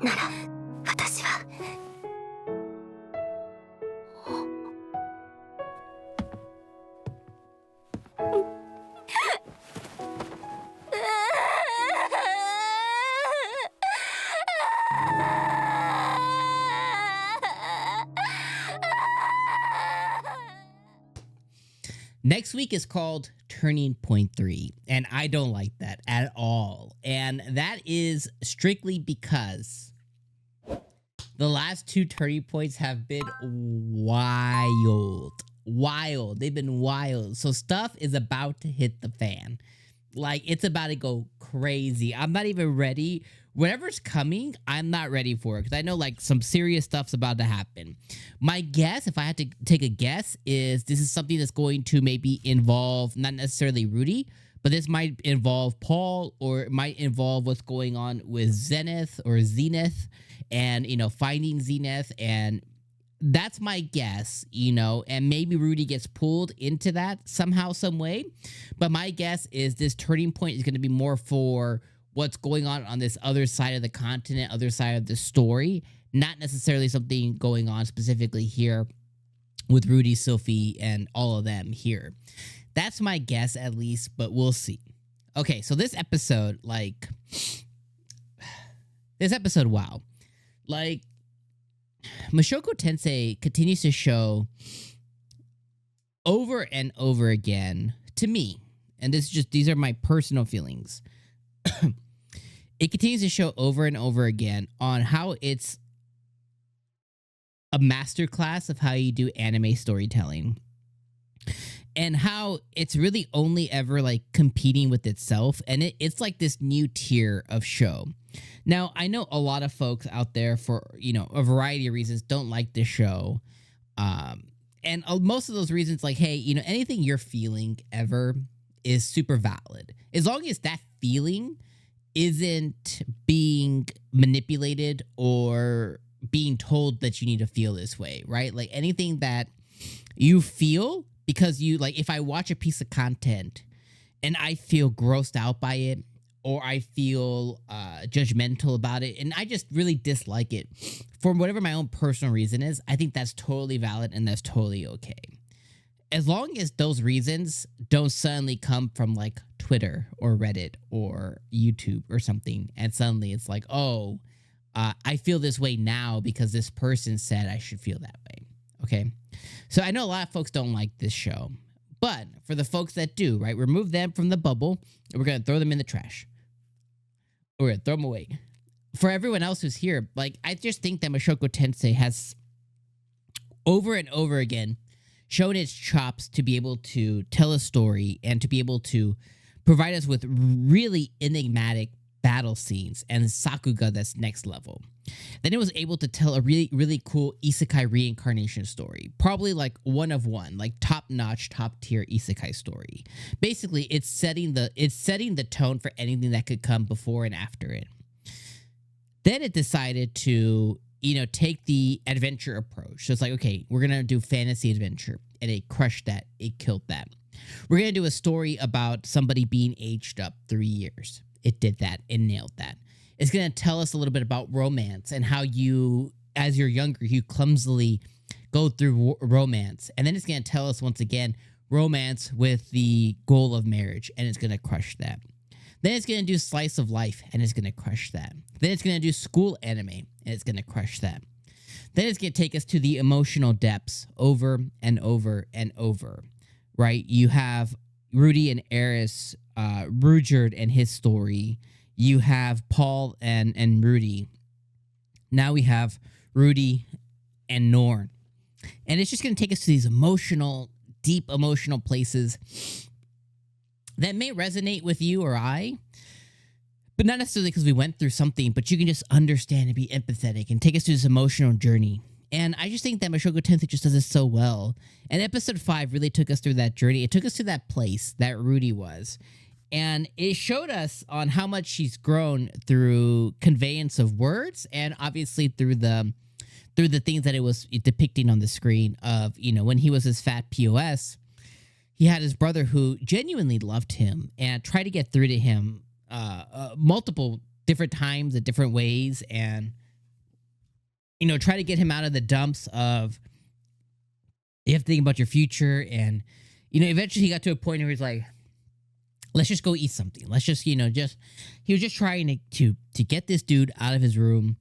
なら私は。Next week is called Turning Point 3, and I don't like that at all. And that is strictly because the last two turning points have been wild. Wild. They've been wild. So stuff is about to hit the fan. Like, it's about to go crazy. I'm not even ready. Whatever's coming, I'm not ready for it because I know like some serious stuff's about to happen. My guess, if I had to take a guess, is this is something that's going to maybe involve not necessarily Rudy, but this might involve Paul, or it might involve what's going on with Zenith and, you know, finding Zenith. And that's my guess, you know, and maybe Rudy gets pulled into that somehow, some way. But my guess is this turning point is going to be more for what's going on this other side of the continent, other side of the story, not necessarily something going on specifically here with Rudy, Sophie, and all of them here. That's my guess, at least, but we'll see. Okay, so this episode, wow. Like, Mushoku Tensei continues to show over and over again to me, and these are my personal feelings. It continues to show over and over again on how it's a masterclass of how you do anime storytelling, and how it's really only ever like competing with itself, and it's like this new tier of show. Now, I know a lot of folks out there, for, you know, a variety of reasons, don't like this show. And most of those reasons, like, hey, you know, anything you're feeling ever is super valid. As long as that feeling isn't being manipulated or being told that you need to feel this way, right? Like, anything that you feel because you, like, if I watch a piece of content and I feel grossed out by it, or I feel judgmental about it, and I just really dislike it for whatever my own personal reason is, I think that's totally valid and that's totally okay. As long as those reasons don't suddenly come from like Twitter or Reddit or YouTube or something, and suddenly it's like, oh, I feel this way now because this person said I should feel that way. Okay? So I know a lot of folks don't like this show, but for the folks that do, right, remove them from the bubble, and we're going to throw them in the trash. We're going to throw them away. For everyone else who's here, like, I just think that Mushoku Tensei has over and over again shown its chops to be able to tell a story and to be able to provide us with really enigmatic battle scenes and Sakuga that's next level. Then it was able to tell a really, really cool isekai reincarnation story. Probably like one of one, like top-notch, top-tier isekai story. Basically, it's setting the tone for anything that could come before and after it. Then it decided to, you know, take the adventure approach. So it's like, okay, we're going to do fantasy adventure. And it crushed that. It killed that. We're going to do a story about somebody being aged up 3 years. It did that. It nailed that. It's going to tell us a little bit about romance and how you, as you're younger, you clumsily go through romance. And then it's going to tell us once again, romance with the goal of marriage. And it's going to crush that. Then it's going to do slice of life, and it's going to crush that. Then it's going to do school anime, and it's going to crush that. Then it's going to take us to the emotional depths over and over and over, right? You have Rudy and Eris, Rudyard and his story. You have Paul and Rudy. Now we have Rudy and Norn. And it's just going to take us to these emotional, deep emotional places that may resonate with you or I, but not necessarily because we went through something, but you can just understand and be empathetic and take us through this emotional journey. And I just think that Mushoku Tensei just does it so well. And episode 5 really took us through that journey. It took us to that place that Rudy was. And it showed us on how much she's grown through conveyance of words, and obviously through the things that it was depicting on the screen of, you know, when he was his fat POS, he had his brother who genuinely loved him and tried to get through to him multiple different times in different ways, and try to get him out of the dumps of you have to think about your future. And, eventually he got to a point where he's like, let's just go eat something. Let's just, he was just trying to get this dude out of his room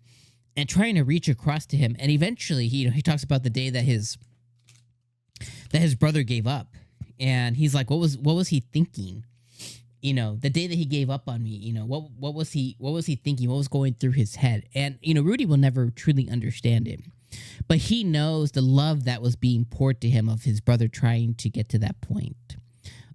and trying to reach across to him. And eventually he talks about the day that his brother gave up. And he's like, what was he thinking? The day that he gave up on me, what was he thinking? What was going through his head? And, Rudy will never truly understand it. But he knows the love that was being poured to him of his brother trying to get to that point.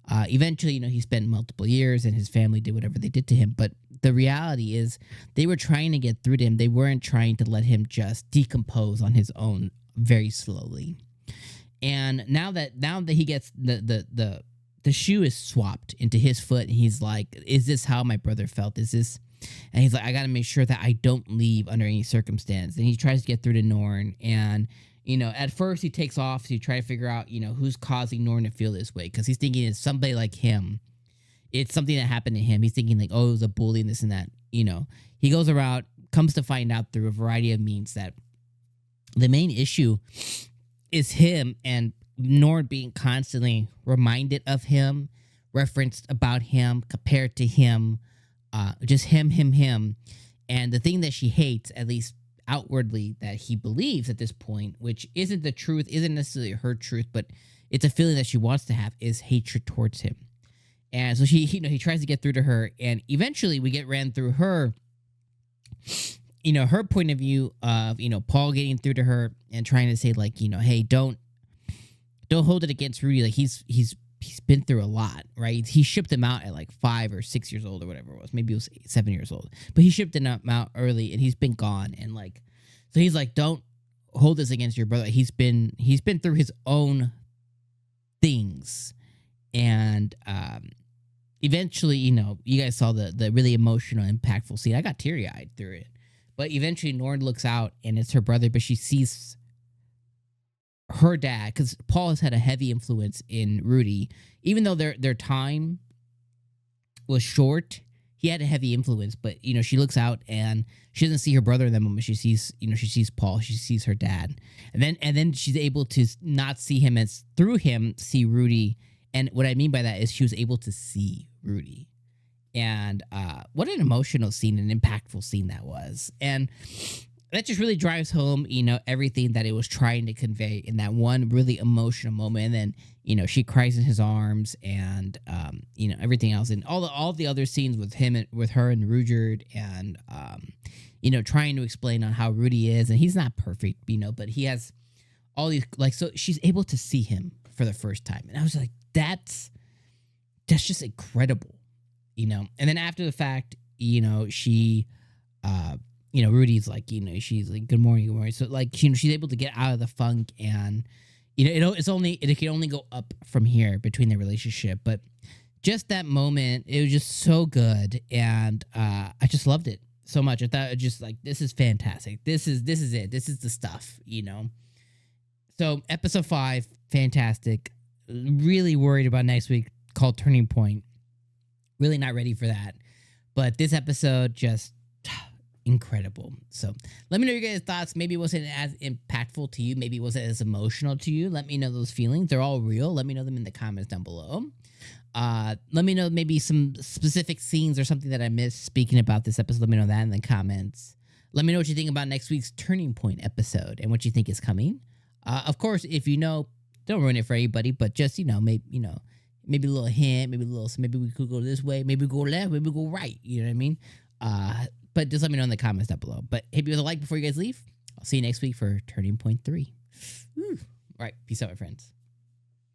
Eventually, he spent multiple years and his family did whatever they did to him. But the reality is they were trying to get through to him. They weren't trying to let him just decompose on his own very slowly. And now that he gets the shoe is swapped into his foot, and he's like, is this how my brother felt? Is this? And he's like, I got to make sure that I don't leave under any circumstance. And he tries to get through to Norn. And, at first he takes off. So he tries to figure out, who's causing Norn to feel this way. Because he's thinking it's somebody like him. It's something that happened to him. He's thinking like, oh, it was a bully and this and that. He goes around, comes to find out through a variety of means that the main issue is him and Norn being constantly reminded of him, referenced about him, compared to him, just him. And the thing that she hates, at least outwardly, that he believes at this point, which isn't the truth, isn't necessarily her truth, but it's a feeling that she wants to have, is hatred towards him. And so he tries to get through to her, and eventually we get ran through her, her point of view of, Paul getting through to her and trying to say like, hey, don't hold it against Rudy. Like he's been through a lot, right? He shipped him out at like 5 or 6 years old or whatever it was. Maybe it was 7 years old, but he shipped him out early and he's been gone. And like, so he's like, don't hold this against your brother. He's been through his own things. And, eventually, you guys saw the really emotional, impactful scene. I got teary-eyed through it. But eventually Norn looks out and it's her brother, but she sees her dad, because Paul has had a heavy influence in Rudy. Even though their time was short, he had a heavy influence. But, she looks out and she doesn't see her brother in that moment. She sees Paul. She sees her dad. And then she's able to not see him as, through him, see Rudy. And what I mean by that is she was able to see Rudy. And what an emotional scene, an impactful scene that was. And that just really drives home, everything that it was trying to convey in that one really emotional moment. And then, she cries in his arms and, everything else. And all the other scenes with him and with her and Rudyard and, trying to explain on how Rudy is. And he's not perfect, but he has all these, like, so she's able to see him for the first time. And I was like, that's just incredible, And then after the fact, she, Rudy's like, she's like, good morning. So like, she's able to get out of the funk, and it can only go up from here between their relationship. But just that moment, it was just so good, and I just loved it so much. I thought it just like, this is fantastic. This is it. This is the stuff, So episode 5, fantastic. Really worried about next week, called Turning Point. Really not ready for that. But this episode, just incredible. So let me know your guys' thoughts. Maybe it wasn't as impactful to you. Maybe it wasn't as emotional to you. Let me know those feelings. They're all real. Let me know them in the comments down below. Let me know maybe some specific scenes or something that I missed speaking about this episode. Let me know that in the comments. Let me know what you think about next week's Turning Point episode and what you think is coming. Of course, if don't ruin it for everybody, but just, maybe a little hint, maybe we could go this way, maybe go left, maybe go right. You know what I mean? But just let me know in the comments down below. But hit me with a like before you guys leave. I'll see you next week for Turning Point 3. Woo. All right. Peace out, my friends.